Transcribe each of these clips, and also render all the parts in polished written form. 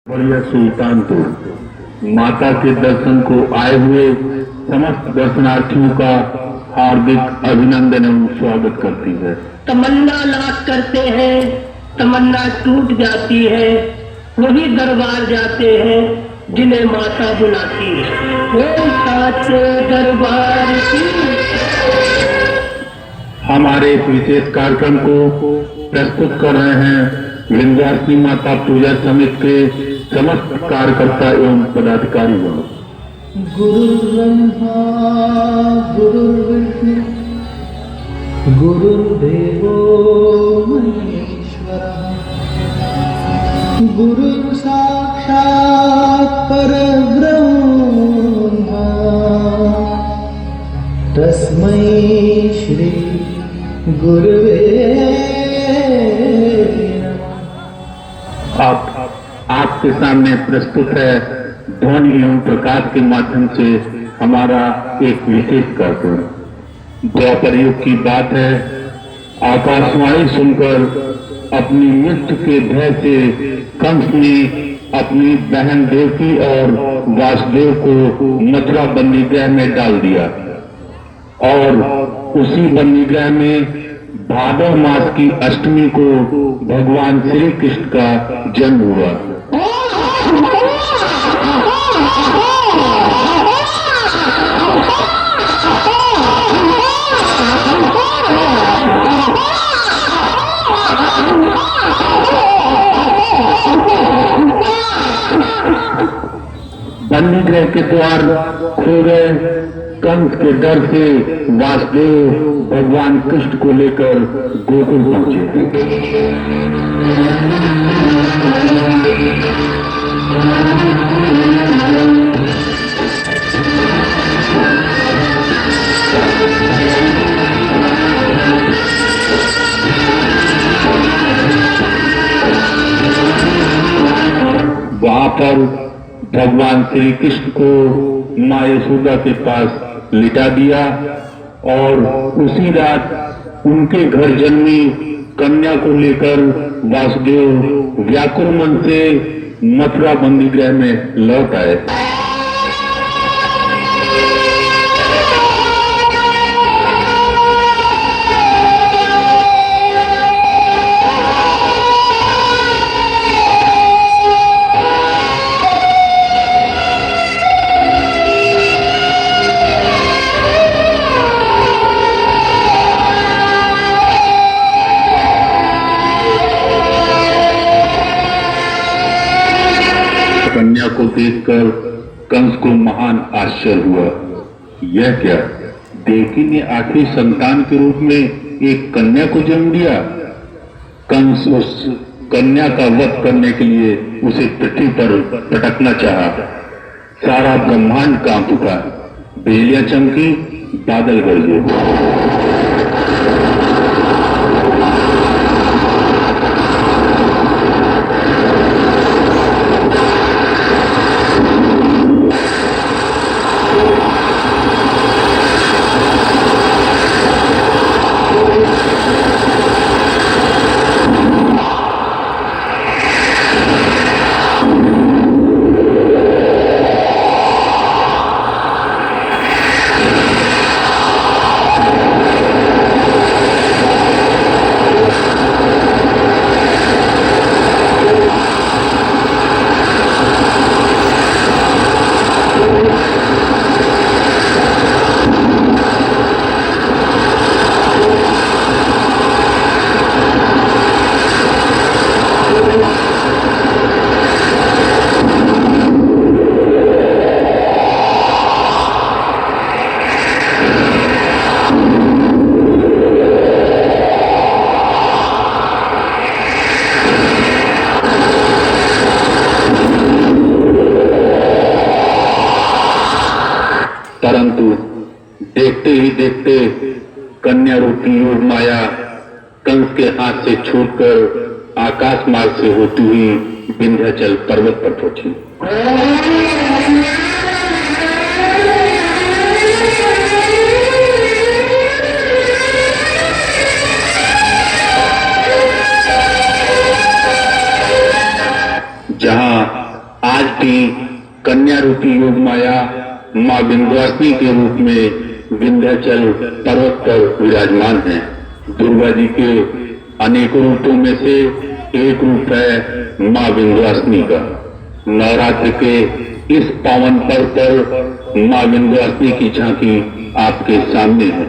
बढ़िया सुल्तानपुर माता के दर्शन को आए हुए समस्त दर्शनार्थियों का हार्दिक अभिनंदन एवं स्वागत करती है। तमन्ना लाख करते हैं, तमन्ना टूट जाती है। वही दरबार जाते हैं जिन्हें माता बुलाती है। वो साचे दरबार की हमारे इस विशेष कार्यक्रम को प्रस्तुत कर रहे हैं विंध्यवासिनी माता पूजा समिति के समस्त कार्यकर्ता एवं पदाधिकारी गण। गुरुर्ब्रह्मा गुरुर्विष्णु गुरुर्देवो महेश्वरः गुरुः साक्षात् परब्रह्म तस्मै श्री गुरुवे अब आपके सामने प्रस्तुत है ध्वनि एवं प्रकाश के माध्यम से हमारा एक विशेष कार्यक्रम। द्वापर युग की बात है, आकाशवाणी सुनकर अपनी मृत्यु के भय से कंस ने अपनी बहन देवकी और वासुदेव को मथुरा बंदीगृह में डाल दिया और उसी बंदीगृह में भादव मास की अष्टमी को भगवान श्री कृष्ण का जन्म हुआ। बंदीगृह के द्वार खुल गए। कंस के डर से वासुदेव भगवान कृष्ण को लेकर गोकुल पहुंचे। वहां पर भगवान श्री कृष्ण को माँ यशोदा के पास लिटा दिया और उसी रात उनके घर जन्मी कन्या को लेकर वासुदेव व्याकुल मन से मथुरा बंदीगृह में लौट आए। कन्या को देखकर कंस को महान आश्चर्य हुआ। यह क्या, देवकी ने आखिरी संतान के रूप में एक कन्या को जन्म दिया। कंस उस कन्या का वध करने के लिए उसे पृथ्वी पर पटकना चाहा। सारा ब्रह्मांड कांप उठा, बिजलियां चमकी, बादल गरजे। परंतु देखते ही देखते कन्या रूपी योग माया कंस के हाथ से छूटकर आकाश मार्ग से होती हुई विंध्याचल पर्वत पर पहुंची। जहां आज भी कन्या रूपी योग माया माँ विंध्यवासिनी के रूप में विंध्याचल पर्वत पर विराजमान है। दुर्गा जी के अनेक रूपों में से एक रूप है माँ विंध्यवासिनी का। नवरात्र के इस पावन पर्व पर माँ विंध्यवासिनी की झांकी आपके सामने है।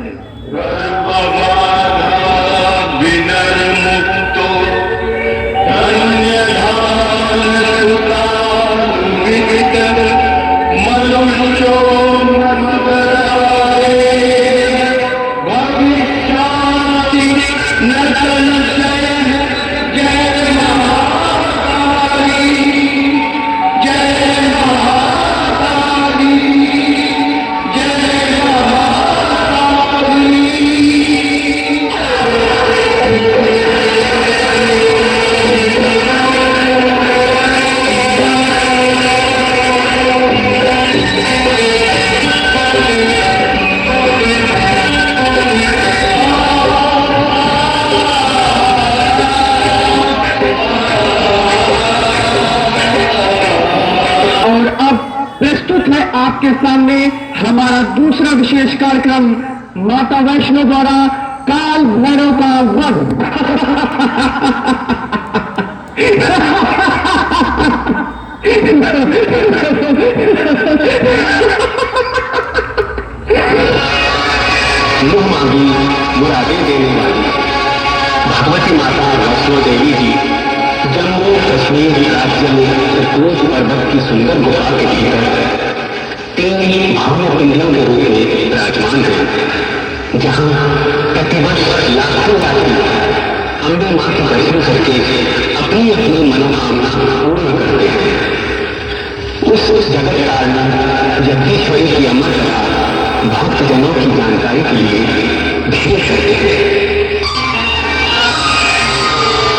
आपके सामने हमारा दूसरा विशेष कार्यक्रम माता वैष्णो द्वारा काल भैरव का वध। मुंह मांगी मुरादें देने वाली भगवती माता वैष्णो देवी जी जम्मू कश्मीर राज्य में त्रिकुट पर्वत की सुंदर गुफा के भीतर तीन भव्य पिंडियों के रूप में विराजमान है, जहां प्रतिवर्ष लाखों यात्री अम्बे मां के दर्शन करके अपनी अपनी मनोकामना पूर्ण करते हैं। उस जगत कारण जगदीश्वरी की अमर कथा भक्तजनों की जानकारी के लिए भेज करते हैं।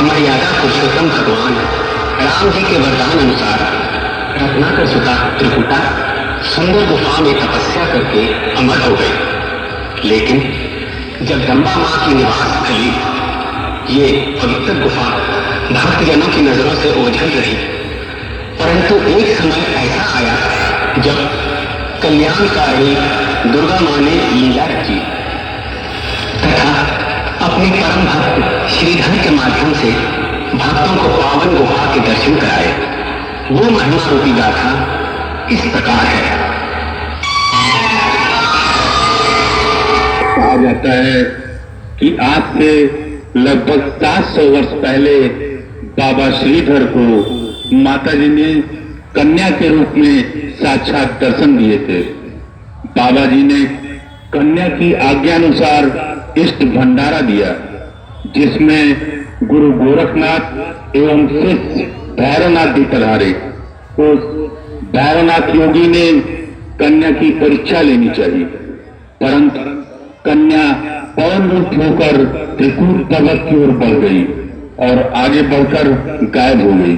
मर्यादा पुरुषोत्तम भगवान राम जी के वरदान अनुसार रत्नाकर सुता त्रिकुटा सुंदर गुफा में तपस्या करके अमर हो गए। लेकिन जब जम्बा मां की निवास स्थली ये पवित्र गुफा भक्तजनों की नजरों से ओझल रही, परंतु एक समय ऐसा आया जब कल्याणकारी दुर्गा मां ने लीला रची तथा अपने परम भक्त श्रीधर के माध्यम से भक्तों को पावन गुफा के दर्शन कराए। वो महिमा रूपी गाथा इस प्रकार है। कहा जाता है कि आज से लगभग 700 वर्ष पहले बाबा श्रीधर को माताजी ने कन्या के रूप में साक्षात दर्शन दिए थे। बाबा जी ने कन्या की आज्ञानुसार इष्ट भंडारा दिया, जिसमें गुरु गोरखनाथ एवं शिष्य भैरवनाथ भी पधारे। उस भैरवनाथ योगी ने कन्या की परीक्षा लेनी चाहिए, परंतु कन्या पवन रूप होकर त्रिकूट पर्वत की ओर बढ़ गई और आगे बढ़कर गायब हो गई।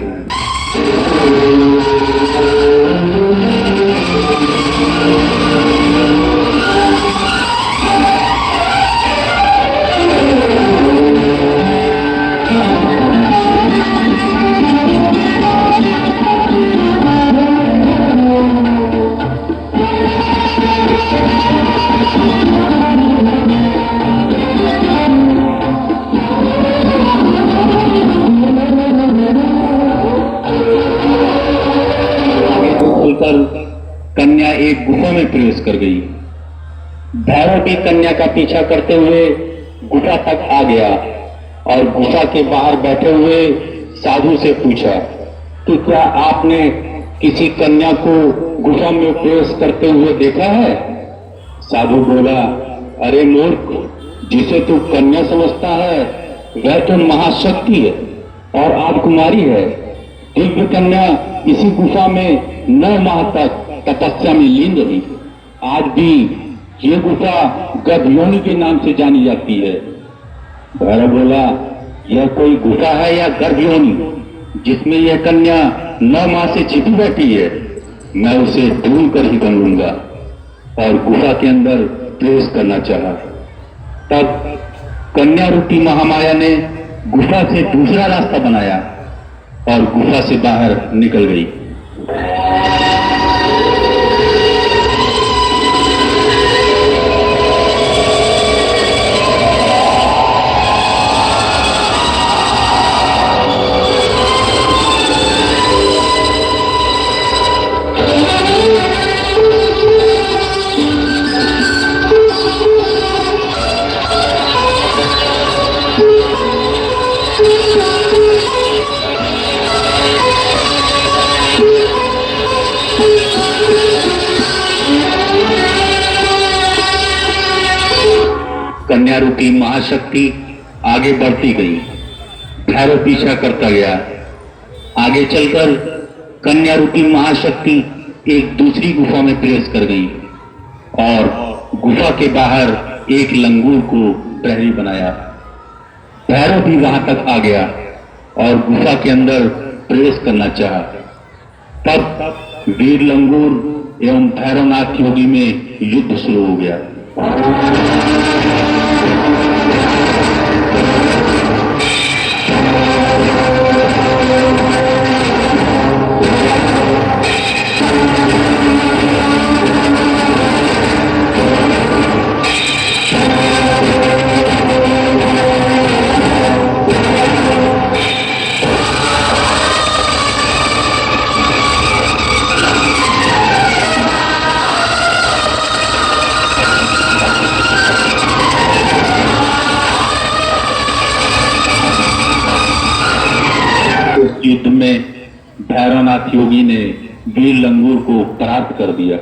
कन्या एक गुफा में प्रवेश कर गई। भैरव भी कन्या का पीछा करते हुए गुफा तक आ गया और गुफा के बाहर बैठे हुए साधु से पूछा कि क्या आपने किसी कन्या को गुफा में प्रवेश करते हुए देखा है? साधु बोला, अरे मूर्ख, जिसे तू कन्या समझता है वह तो महाशक्ति है और राजकुमारी है। दिव्य कन्या इसी गुफा में 9 माह तक तपस्या में लीन रही। आज भी ये गुफा गर्भयोनि के नाम से जानी जाती है। भैरव बोला, यह कोई गुफा है या गर्भयोनि जिसमें यह कन्या 9 माह से छिपी बैठी है? मैं उसे ढूंढ कर ही बन लूंगा। और गुफा के अंदर प्रवेश करना चाहा। तब कन्या रूपी महामाया ने गुफा से दूसरा रास्ता बनाया और गुफा से बाहर निकल गई। कन्या रूपी महाशक्ति आगे बढ़ती गई। भैरव पीछा करता गया। आगे चलकर कन्या रूपी महाशक्ति एक दूसरी गुफा में प्रवेश कर गई और गुफा के बाहर एक लंगूर को प्रहरी बनाया। भैरव भी वहां तक आ गया और गुफा के अंदर प्रवेश करना चाहा। तब वीर लंगूर एवं भैरवनाथ योगी में युद्ध शुरू हो गया। युद्ध में भैरवनाथ योगी ने वीर लंगूर को परास्त कर दिया।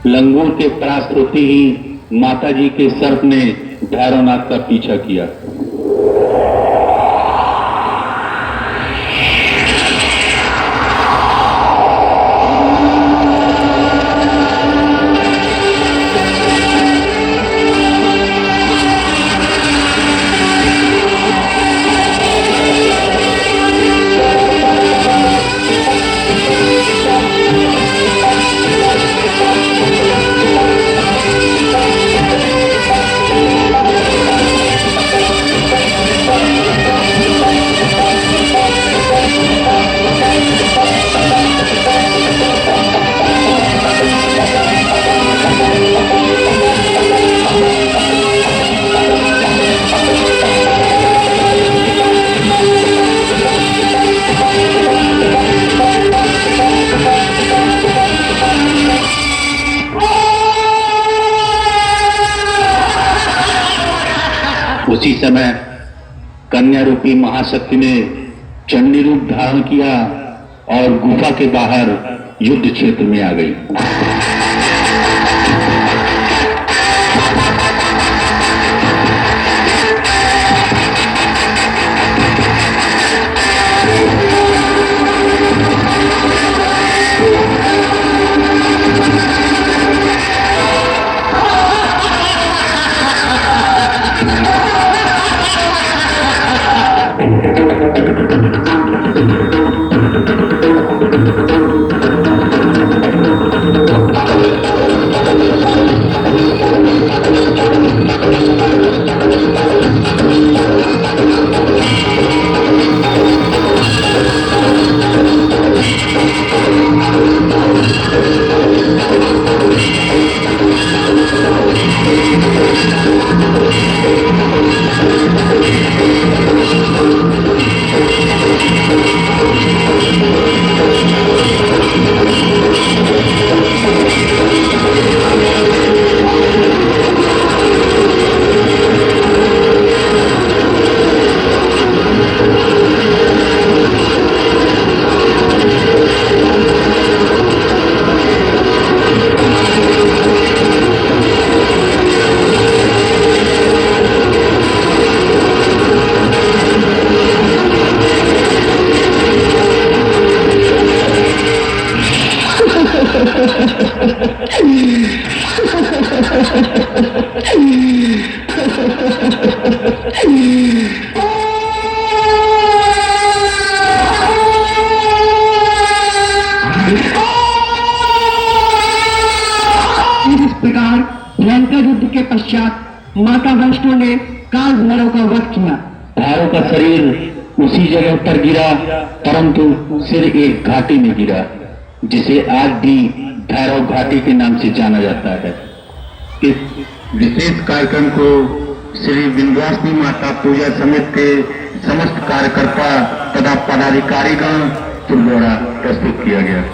लंगूर के परास्त होते ही माताजी के सर्प ने भैरवनाथ का पीछा किया। उसी समय कन्या रूपी महाशक्ति ने चंडी रूप धारण किया और गुफा के बाहर युद्ध क्षेत्र में आ गई। इस प्रकार भयंकर युद्ध के पश्चात माता वैष्णो ने काल भैरव का वध किया। भैरव का शरीर उसी जगह पर गिरा, परंतु सिर एक घाटी में गिरा, जिसे आज भी भैरव घाटी के नाम से जाना जाता है। इस विशेष कार्यक्रम को श्री विंध्यवासिनी माता पूजा समिति के समस्त कार्यकर्ता तथा पदाधिकारीगण द्वारा प्रस्तुत किया गया।